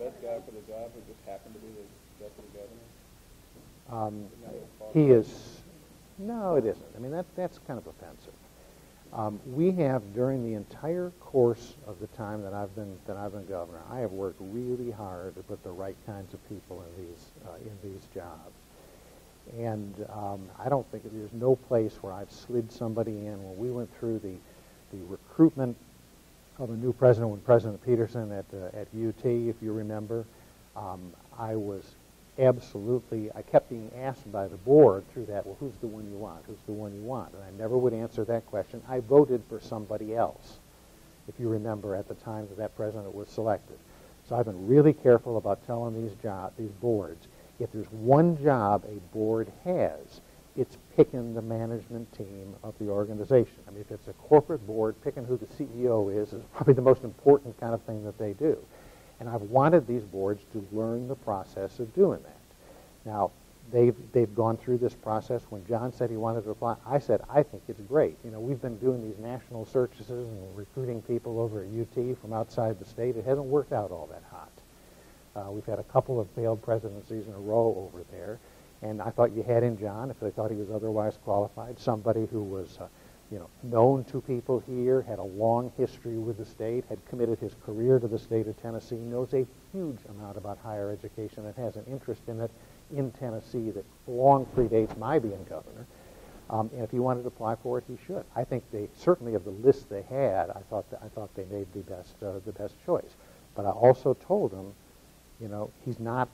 best guy for the job who just happened to be the deputy governor? He is, no, it isn't. I mean, that's kind of offensive. We have, during the entire course of the time that I've been governor, I have worked really hard to put the right kinds of people in these jobs. And I don't think there's no place where I've slid somebody in. When we went through the recruitment of a new president, when President Peterson at UT, if you remember, I was absolutely, I kept being asked by the board through that, well, who's the one you want? Who's the one you want? And I never would answer that question. I voted for somebody else, if you remember, at the time that president was selected. So I've been really careful about telling these boards, if there's one job a board has, it's picking the management team of the organization. I mean, if it's a corporate board, picking who the CEO is probably the most important kind of thing that they do. And I've wanted these boards to learn the process of doing that. Now, they've gone through this process. When John said he wanted to apply, I said, I think it's great. You know, we've been doing these national searches and recruiting people over at UT from outside the state. It hasn't worked out all that hot. We've had a couple of failed presidencies in a row over there. And I thought you had in John, if they thought he was otherwise qualified, somebody who was known to people here, had a long history with the state, had committed his career to the state of Tennessee, knows a huge amount about higher education, and has an interest in it in Tennessee that long predates my being governor. And if he wanted to apply for it, he should. I think they certainly, of the list they had, I thought they made the best choice. But I also told him, you know, he's not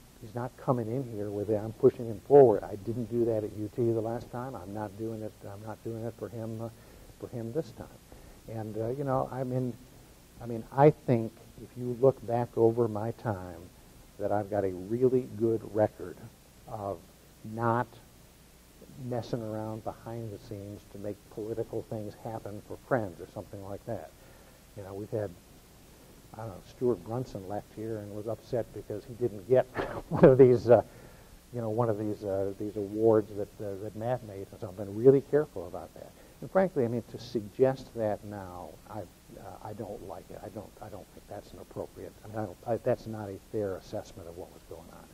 coming in here with I'm pushing him forward. I didn't do that at UT the last time. I'm not doing it for him this time. And you know, I mean, I think if you look back over my time, that I've got a really good record of not messing around behind the scenes to make political things happen for friends or something like that. You know, we've had, I don't know, Stuart Brunson left here and was upset because he didn't get one of these awards that Matt made. And so I've been really careful about that. And frankly, I mean, to suggest that now, I don't like it. I don't think that's an appropriate. I mean, that's not a fair assessment of what was going on.